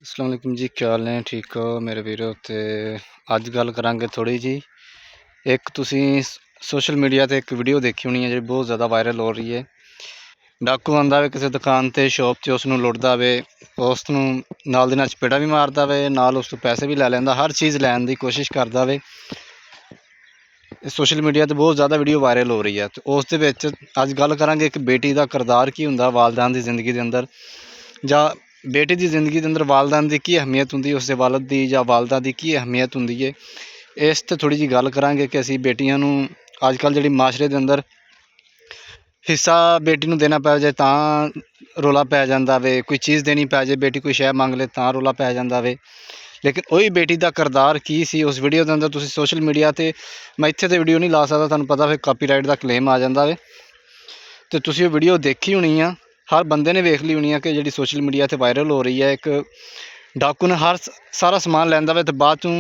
अस्सलाम वालेकुम जी, क्या हाल ने? ठीक हो मेरे वीरो? ते अज गल करांगे थोड़ी जी। एक तुसी सोशल मीडिया ते एक वीडियो देखी होनी है जी, बहुत ज़्यादा वायरल हो रही है। डाकू आंदा वे किसी दुकान ते शॉप ते उसनूं लुੱਟਦਾ वे, उसनूं नाल दी नाल चपेड़ा भी मारदा वे, नाल उस तों पैसे भी लै लैंदा, हर चीज़ लैण दी कोशिश करदा वे। सोशल मीडिया ते बहुत ज़्यादा वीडियो वायरल हो रही है। ते उस दे विच अज गल करांगे एक बेटी दा किरदार की हुंदा वालदैन दी जिंदगी दे अंदर, जां बेटे की जिंदगी के अंदर वालदैन की अहमियत होंगी, उसके वालद की या वालदा की अहमियत होंगी है। इस ते थोड़ी जी गल करांगे कि असी बेटियां नूं अजकल जी माशरे के अंदर हिस्सा बेटी नूं देना पै जाए तां रौला पै जांदा वे, कोई चीज़ देनी पै जाए, बेटी कोई शै मंग ले तां रौला पै जांदा वे। लेकिन वही बेटी का किरदार की सी उस वीडियो के अंदर, तुसीं सोशल मीडिया ते मैं इत्थे ते वीडियो नहीं ला सकदा, तुहानूं पता फिर कापीराइट का क्लेम आ जांदा वे। तो तुसीं वो वीडियो देखी होनी आ, हर बंदे ने वेख ली होनी है कि जी सोशल मीडिया पर वायरल हो रही है। एक डाकू ने हर सारा समान लैंदा वे, तो बाद चों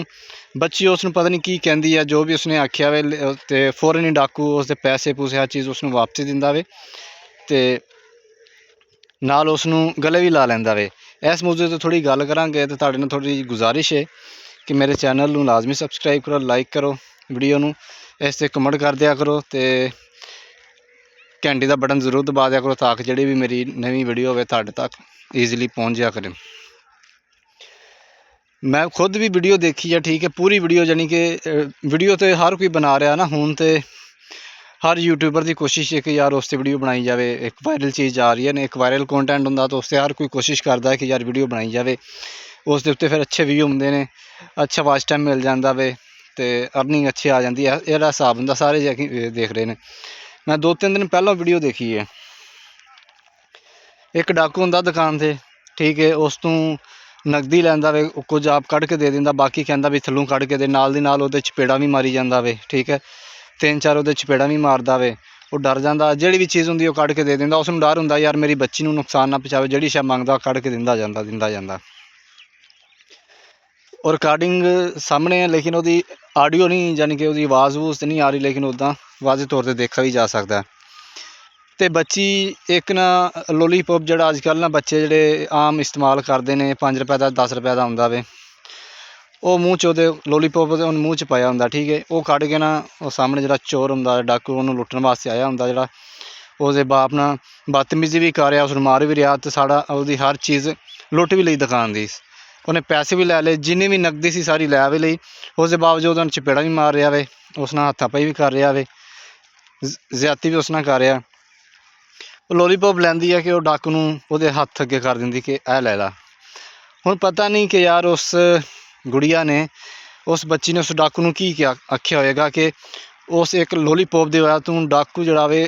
बच्ची उसनूं पता नहीं की कहती है, जो भी उसने आख्या वे, तो फौरन ही डाकू उसके पैसे पूसे हर चीज़ उसनूं वापसी दिंदा वे, तो नाल उसनूं गले भी ला लैंदा वे। इस मौजूद ते थोड़ी गल करांगे, तो तुहाडे नाल थोड़ी गुजारिश है कि मेरे चैनल नूं लाजमी सबसक्राइब करो, लाइक करो वीडियो नूं, इस ते कमेंट कर दिया करो, तो घंटी का बटन जरूर दबा दिया करो ताकि जी भी मेरी नवी वीडियो हो तुहाडे तक ईजीली पहुँच जाया करें। मैं खुद भी वीडियो देखी है, ठीक है, पूरी वीडियो, यानी कि वीडियो तो हर कोई बना रहा ना, हुण तो हर यूट्यूबर की कोशिश है कि यार उस वीडियो बनाई जाए, एक वायरल चीज़ आ रही है ना, एक वायरल कंटेंट होंदा, तो उससे हर कोई कोशिश करता है कि यार वीडियो बनाई जाए, उस दे उत्ते फिर अच्छे व्यू होंदे ने, अच्छा वाच टाइम मिल जाता वे, तो अर्निंग अच्छी आ जाती है, यह हिसाब होंदा, सारे देख रहे हैं। मैं 2-3 दिन पहला वीडियो देखी है, एक डाकू होंदा दुकान से, ठीक है, उस तों नकदी लैंदा वे, कुछ आप कढ़ के दे दिंदा, बाकी कहता भी थल्लों कढ़ के दे, नाल दी नाल उहदे चपेड़ा भी मारी जांदा वे, ठीक है, 3-4 उहदे चपेड़ा भी मारदा वे। वो डर जांदा, जिहड़ी भी चीज़ होंदी कढ़ के दे दिंदा, उसनूं डर हुंदा यार मेरी बच्ची नूं नुकसान ना पहुँचावे, जिहड़ी शै मंगदा कढ़ के दिंदा जांदा। और रिकार्डिंग सामने है, लेकिन वो आडियो नहीं, यानी कि वो आवाज़ वूज़ तो नहीं आ रही, लेकिन उदा वाज़े तौर पर देखा भी जा सकता है। तो बच्ची एक ना लोलीपॉप जो अजकल ना बच्चे जोड़े आम इस्तेमाल करते हैं, 5 रुपए का 10 रुपए का आंदा वे, वो मूँह च लोलीपॉप उन्हें मूँह च पाया होंदा, ठीक है, वो कढ़ के ना वो सामने जो चोर होंदा, डाकू उन्होंने लुट्टन वास्ते आया होंदा, जो उसके बाप ना बदतमीजी भी कर रहा, उस मार भी रहा, तो साड़ा वो हर चीज़ लुट भी ली दुकान की, उन्हें पैसे भी लै ले, जिन्नी भी नकदी सी सारी लै भी ली, उसके बावजूद उन्हें चपेड़ा भी मार रहा वे, उसने हाथापाई भी कर रहा वे, ज्यादती भी उसने कर रहा। लोलीपॉप लैंदी है कि वो डाकू नूं उहदे हत्थ अगे कर दिंदी कि ऐ लै ला। हुण पता नहीं कि यार उस गुड़िया ने, उस बच्ची ने उस डाकू नूं की आख्या होएगा कि उस एक लोलीपॉप की वजह तों डाकू जिहड़ा वे,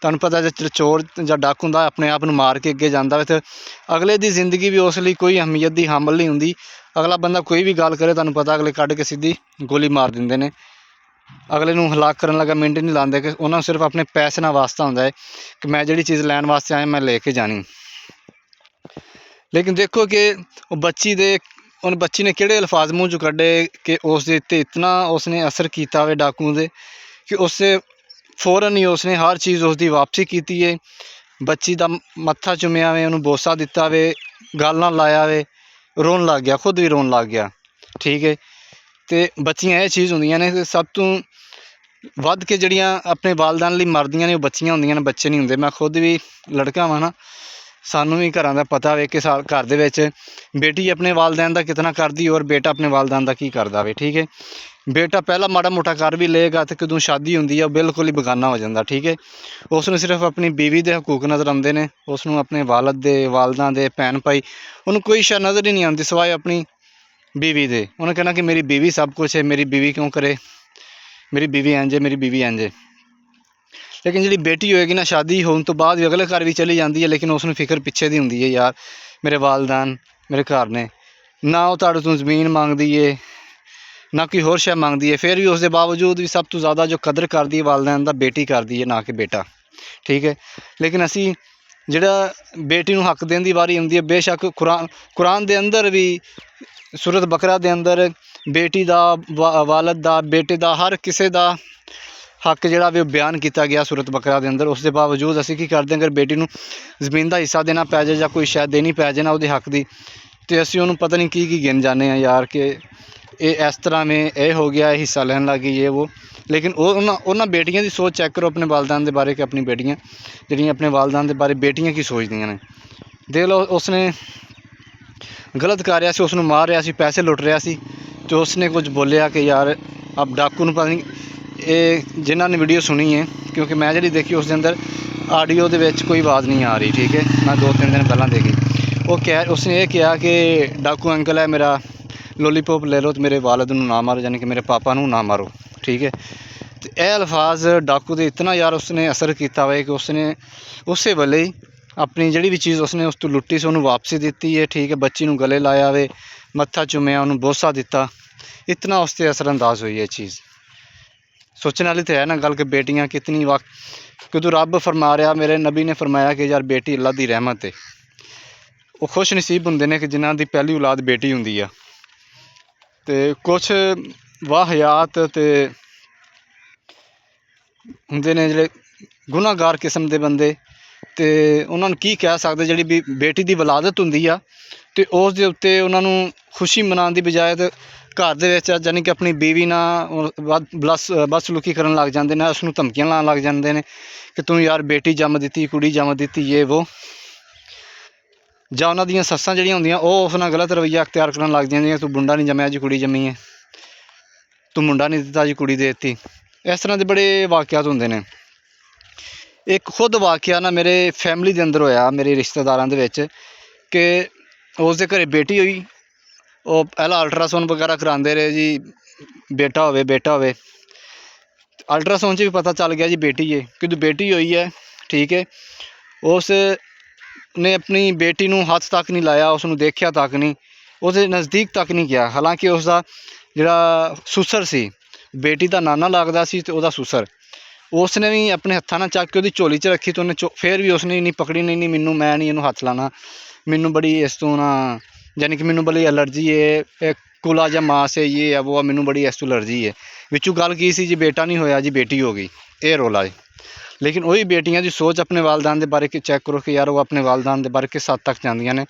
तुहानूं पता जो चोर जां डाकू हुंदा अपने आप नूं मार के अगे जांदा वे, ते अगले दी जिंदगी भी उस लई कोई अहमियत दी हामल नहीं हुंदी। अगला बंदा कोई भी गल करे, तुहानूं पता अगले कढ के सीधी गोली मार दिंदे ने, अगले नूं हलाक करन लगा मिंट नहीं लांदे, कि उन्हां सिर्फ अपने पैसे नाल वास्ता हुंदा है कि मैं जिहड़ी चीज़ लैण वास्ते आया मैं लेके जानी। लेकिन देखो कि बच्ची दे उन बच्ची ने किहड़े अल्फाज मूँह चों कड्ढे कि उस दे उत्ते इतना उसने असर किया वे डाकू दे, कि उससे फौरन ही उसने हर चीज़ उसकी वापसी की है। बच्ची का मत्था चुमिया वे, उन्होंने बोसा दिता वे, गल नाल लाया वे, रोन लग गया, खुद भी रोन लग गया, ठीक है। तो बच्चियां ये चीज़ होंदियां ने, सब तो वध के जड़ियाँ अपने वालदैन लई मरदियां ने, वो बच्चियां होंदियां ने, बच्चे नहीं होंदे। मैं खुद भी लड़का वां ना, सानूं भी घरां दा पता वे कि घर दे विच बेटी अपने वालदैन दा कितना करदी और बेटा अपने वालदैन दा की करदा वे, ठीक है। बेटा पहला माड़ा मोटा कर भी लेगा, तो कदों शादी होंदी है बिल्कुल ही बेगाना हो जाता, ठीक है। उसनूं सिर्फ अपनी बीवी के हकूक नज़र आते हैं, उसनूं अपने वालद दे, वालदा दे, भैन भाई, उन्होंने कोई शै नज़र ही नहीं आती सिवाए अपनी बीवी दे। उन्हें कहना कि मेरी बीवी सब कुछ है, मेरी बीवी क्यों करे, मेरी बीवी इंज है, मेरी बीवी इंज है। लेकिन जी बेटी होएगी ना, शादी होने तो बाद भी अगले घर भी चली जाती है, लेकिन उसनूं फिक्र पिछे की होंदी है, यार मेरे वालदैन मेरे घर ने ना, वो तुहाडे तों जमीन मंगदी है ना कोई होर शै मंगदी है, फिर भी उसके बावजूद भी सब तो ज़्यादा जो कदर करती है वालदैन दा बेटी करती है, ना कि बेटा, ठीक है। लेकिन असी जिहड़ा बेटी नूं हक देण दी वारी आउंदी है, बेशक कुरान दे अंदर भी सूरत बकरा दे अंदर बेटी दा, वालद दा, बेटे दा, हर किसी दा हक जिहड़ा भी बयान किया गया सूरत बकरा के अंदर। उसके बावजूद असीं की करते हैं, अगर बेटी नूं जमीन का हिस्सा देना पै जाए, जां कोई शै देनी पै जाए ना उसदे हक दी, ਤੇ ਅਸੀਂ ਉਹਨੂੰ ਪਤਾ ਨਹੀਂ ਕੀ ਗਿਣ ਜਾਂਦੇ ਹਾਂ ਯਾਰ ਕਿ ਇਹ ਇਸ ਤਰ੍ਹਾਂ ਇਹ ਹੋ ਗਿਆ, ਇਹ ਹਿੱਸਾ ਲੈਣ ਲੱਗ ਗਈ, ਇਹ ਉਹ। ਲੇਕਿਨ ਉਹਨਾਂ ਬੇਟੀਆਂ ਦੀ ਸੋਚ ਚੈੱਕ ਕਰੋ ਆਪਣੇ ਵਾਲਦਾਨ ਦੇ ਬਾਰੇ, ਕਿ ਆਪਣੀ ਬੇਟੀਆਂ ਜਿਹੜੀਆਂ ਆਪਣੇ ਵਾਲਦਾਨ ਦੇ ਬਾਰੇ ਬੇਟੀਆਂ ਕੀ ਸੋਚਦੀਆਂ ਨੇ। ਦੇਖ ਲਓ ਉਸਨੇ ਗਲਤ ਕਰ ਰਿਹਾ ਸੀ, ਉਸ ਨੂੰ ਮਾਰ ਰਿਹਾ ਸੀ, ਪੈਸੇ ਲੁੱਟ ਰਿਹਾ ਸੀ, ਤੇ ਉਸਨੇ ਕੁਝ ਬੋਲਿਆ ਕਿ ਯਾਰ ਆਪ ਡਾਕੂ ਨੂੰ ਪਤਾ ਨਹੀਂ, ਇਹ ਜਿਨ੍ਹਾਂ ਨੇ ਵੀਡੀਓ ਸੁਣੀ ਹੈ, ਕਿਉਂਕਿ ਮੈਂ ਜਿਹੜੀ ਦੇਖੀ ਉਸ ਦੇ ਅੰਦਰ ਆਡੀਓ ਦੇ ਵਿੱਚ ਕੋਈ ਆਵਾਜ਼ ਨਹੀਂ ਆ ਰਹੀ, ਠੀਕ ਹੈ, ਮੈਂ 2-3 ਦਿਨ ਪਹਿਲਾਂ ਦੇਖੀ। ਉਸਨੇ ਇਹ ਕਿਹਾ ਕਿ ਡਾਕੂ ਅੰਕਲ ਹੈ ਮੇਰਾ ਲੋਲੀਪੋਪ ਲੈ ਲਓ, ਤੇ ਮੇਰੇ ਵਾਲਦ ਨੂੰ ਨਾ ਮਾਰੋ, ਯਾਨੀ ਕਿ ਮੇਰੇ ਪਾਪਾ ਨੂੰ ਨਾ ਮਾਰੋ, ਠੀਕ ਹੈ। ਤੇ ਇਹ ਅਲਫਾਜ਼ ਡਾਕੂ ਦੇ ਇਤਨਾ ਯਾਰ ਉਸਨੇ ਅਸਰ ਕੀਤਾ ਹੋਇਆ ਕਿ ਉਸਨੇ ਉਸੇ ਵੇਲੇ ਹੀ ਆਪਣੀ ਜਿਹੜੀ ਵੀ ਚੀਜ਼ ਉਸਨੇ ਉਸ ਤੋਂ ਲੁੱਟੀ ਸੀ ਉਹਨੂੰ ਵਾਪਸੀ ਦਿੱਤੀ ਹੈ, ਠੀਕ ਹੈ। ਬੱਚੀ ਨੂੰ ਗਲੇ ਲਾਇਆ ਵੇ, ਮੱਥਾ ਚੁੰਮਿਆ, ਉਹਨੂੰ ਬੋਸਾ ਦਿੱਤਾ, ਇਤਨਾ ਉਸ 'ਤੇ ਅਸਰਅੰਦਾਜ਼ ਹੋਈ ਇਹ ਚੀਜ਼। ਸੋਚਣ ਵਾਲੀ ਤਾਂ ਹੈ ਨਾ ਗੱਲ, ਕਿ ਬੇਟੀਆਂ ਕਿਤਨੀ ਕਿਉਂਕਿ ਰੱਬ ਫਰਮਾ ਰਿਹਾ, ਮੇਰੇ ਨਬੀ ਨੇ ਫਰਮਾਇਆ ਕਿ ਯਾਰ ਬੇਟੀ ਅੱਲਾ ਦੀ ਰਹਿਮਤ ਹੈ। ਉਹ ਖੁਸ਼ ਨਸੀਬ ਹੁੰਦੇ ਨੇ ਕਿ ਜਿਨ੍ਹਾਂ ਦੀ ਪਹਿਲੀ ਔਲਾਦ ਬੇਟੀ ਹੁੰਦੀ ਆ। ਅਤੇ ਕੁਛ ਵਾਹਿਆਤ ਅਤੇ ਹੁੰਦੇ ਨੇ ਜਿਹੜੇ ਗੁਨਾਹਗਾਰ ਕਿਸਮ ਦੇ ਬੰਦੇ, ਅਤੇ ਉਹਨਾਂ ਨੂੰ ਕੀ ਕਹਿ ਸਕਦੇ, ਜਿਹੜੀ ਵੀ ਬੇਟੀ ਦੀ ਵਲਾਦਤ ਹੁੰਦੀ ਆ ਅਤੇ ਉਸ ਦੇ ਉੱਤੇ ਉਹਨਾਂ ਨੂੰ ਖੁਸ਼ੀ ਮਨਾਉਣ ਦੀ ਬਜਾਏ ਤੇ ਘਰ ਦੇ ਵਿੱਚ ਯਾਨੀ ਕਿ ਆਪਣੀ ਬੀਵੀ ਨਾਲ ਬਦਸਲੂਕੀ ਕਰਨ ਲੱਗ ਜਾਂਦੇ ਨੇ, ਉਸ ਨੂੰ ਧਮਕੀਆਂ ਲਾਉਣ ਲੱਗ ਜਾਂਦੇ ਨੇ ਕਿ ਤੂੰ ਯਾਰ ਬੇਟੀ ਜੰਮ ਦਿੱਤੀ, ਕੁੜੀ ਜੰਮ ਦਿੱਤੀ, ਇਹ ਵੋ। ਜਾਂ ਉਹਨਾਂ ਦੀਆਂ ਸੱਸਾਂ ਜਿਹੜੀਆਂ ਹੁੰਦੀਆਂ ਉਹ ਉਸ ਨਾਲ ਗਲਤ ਰਵੱਈਆ ਅਖਤਿਆਰ ਕਰਨ ਲੱਗ ਜਾਂਦੀਆਂ, ਤੂੰ ਮੁੰਡਾ ਨਹੀਂ ਜੰਮਿਆ ਜੀ ਕੁੜੀ ਜੰਮੀ ਹੈ, ਤੂੰ ਮੁੰਡਾ ਨਹੀਂ ਦਿੱਤਾ ਜੀ ਕੁੜੀ ਦੇ ਦਿੱਤੀ। ਇਸ ਤਰ੍ਹਾਂ ਦੇ ਬੜੇ ਵਾਕਿਆਤ ਹੁੰਦੇ ਨੇ। ਇੱਕ ਖੁਦ ਵਾਕਿਆ ਨਾ ਮੇਰੇ ਫੈਮਿਲੀ ਦੇ ਅੰਦਰ ਹੋਇਆ, ਮੇਰੇ ਰਿਸ਼ਤੇਦਾਰਾਂ ਦੇ ਵਿੱਚ, ਕਿ ਉਸ ਦੇ ਘਰੇ ਬੇਟੀ ਹੋਈ। ਉਹ ਪਹਿਲਾਂ ਅਲਟਰਾਸਾਊਂਡ ਵਗੈਰਾ ਕਰਾਉਂਦੇ ਰਹੇ ਜੀ, ਬੇਟਾ ਹੋਵੇ ਬੇਟਾ ਹੋਵੇ। ਅਲਟਰਾਸਾਊਂਡ 'ਚ ਵੀ ਪਤਾ ਚੱਲ ਗਿਆ ਜੀ ਬੇਟੀ ਹੈ, ਕਿਉਂਕਿ ਬੇਟੀ ਹੋਈ ਹੈ, ਠੀਕ ਹੈ। ਉਸ ਨੇ ਆਪਣੀ ਬੇਟੀ ਨੂੰ ਹੱਥ ਤੱਕ ਨਹੀਂ ਲਾਇਆ, ਉਸ ਨੂੰ ਦੇਖਿਆ ਤੱਕ ਨਹੀਂ, ਉਹਦੇ ਨਜ਼ਦੀਕ ਤੱਕ ਨਹੀਂ ਗਿਆ। ਹਾਲਾਂਕਿ ਉਸਦਾ ਜਿਹੜਾ ਸੁਸਰ ਸੀ, ਬੇਟੀ ਦਾ ਨਾਨਾ ਲੱਗਦਾ ਸੀ ਅਤੇ ਉਹਦਾ ਸੁਸਰ, ਉਸ ਨੇ ਵੀ ਆਪਣੇ ਹੱਥਾਂ ਨਾਲ ਚੱਕ ਕੇ ਉਹਦੀ ਝੋਲੀ 'ਚ ਰੱਖੀ, ਅਤੇ ਉਹਨੇ ਫਿਰ ਵੀ ਉਸਨੇ ਨਹੀਂ ਪਕੜੀ, ਨਹੀਂ ਮੈਨੂੰ, ਮੈਂ ਨਹੀਂ ਇਹਨੂੰ ਹੱਥ ਲਾਉਣਾ, ਮੈਨੂੰ ਬੜੀ ਇਸ ਤੋਂ ਨਾ, ਯਾਨੀ ਕਿ ਮੈਨੂੰ ਬੜੀ ਐਲਰਜੀ ਹੈ, ਇਹ ਕੁਲਾ ਜਾਂ ਮਾਸ ਹੈ, ਇਹ ਹੈ ਉਹ, ਮੈਨੂੰ ਬੜੀ ਇਸ ਤੋਂ ਐਲਰਜੀ ਹੈ। ਵਿੱਚੋਂ ਗੱਲ ਕੀ ਸੀ ਜੀ, ਬੇਟਾ ਨਹੀਂ ਹੋਇਆ ਜੀ ਬੇਟੀ ਹੋ ਗਈ, ਇਹ ਰੌਲਾ ਹੈ। ਲੇਕਿਨ ਉਹੀ ਬੇਟੀਆਂ ਦੀ ਸੋਚ ਆਪਣੇ ਵਾਲਦਾਨ ਦੇ ਬਾਰੇ ਕਿ ਚੈੱਕ ਕਰੋ ਕਿ ਯਾਰ ਉਹ ਆਪਣੇ ਵਾਲਦਾਨ ਦੇ ਬਾਰੇ ਕਿਸ ਹੱਦ ਤੱਕ ਜਾਂਦੀਆਂ ਨੇ,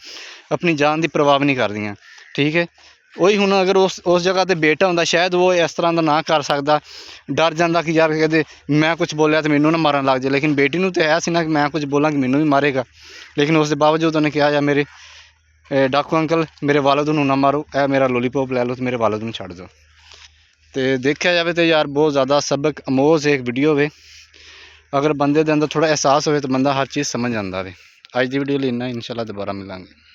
ਆਪਣੀ ਜਾਨ ਦੀ ਪਰਵਾਹ ਨਹੀਂ ਕਰਦੀਆਂ, ਠੀਕ ਹੈ। ਉਹੀ ਹੁਣ ਅਗਰ ਉਸ ਜਗ੍ਹਾ 'ਤੇ ਬੇਟਾ ਹੁੰਦਾ, ਸ਼ਾਇਦ ਉਹ ਇਸ ਤਰ੍ਹਾਂ ਦਾ ਨਾ ਕਰ ਸਕਦਾ, ਡਰ ਜਾਂਦਾ ਕਿ ਯਾਰ ਕਹਿੰਦੇ ਮੈਂ ਕੁਛ ਬੋਲਿਆ ਤਾਂ ਮੈਨੂੰ ਨਾ ਮਾਰਨ ਲੱਗ ਜਾਏ। ਲੇਕਿਨ ਬੇਟੀ ਨੂੰ ਤਾਂ ਇਹ ਸੀ ਨਾ ਕਿ ਮੈਂ ਕੁਝ ਬੋਲਾਂਗੀ ਮੈਨੂੰ ਵੀ ਮਾਰੇਗਾ। ਲੇਕਿਨ ਉਸ ਦੇ ਬਾਵਜੂਦ ਉਹਨੇ ਕਿਹਾ, ਯਾਰ ਮੇਰੇ ਡਾਕੂ ਅੰਕਲ ਮੇਰੇ ਵਾਲਦ ਨੂੰ ਨਾ ਮਾਰੋ, ਇਹ ਮੇਰਾ ਲੋਲੀਪੋਪ ਲੈ ਲਓ ਅਤੇ ਮੇਰੇ ਵਾਲਦ ਨੂੰ ਛੱਡ ਦਿਓ। ਅਤੇ ਦੇਖਿਆ ਜਾਵੇ ਤਾਂ ਯਾਰ ਬਹੁਤ ਜ਼ਿਆਦਾ ਸਬਕ ਅਮੋਜ਼ ਇੱਕ ਵੀਡੀਓ ਹੋਵੇ। ਅਗਰ ਬੰਦੇ ਦੇ ਅੰਦਰ ਥੋੜ੍ਹਾ ਅਹਿਸਾਸ ਹੋਵੇ ਤਾਂ ਬੰਦਾ ਹਰ ਚੀਜ਼ ਸਮਝ ਜਾਂਦਾ ਵੇ। ਅੱਜ ਦੀ ਵੀਡੀਓ ਲਈ ਇੰਨਾ, ਇਨਸ਼ਾਅੱਲਾ ਦੁਬਾਰਾ ਮਿਲਾਂਗੇ।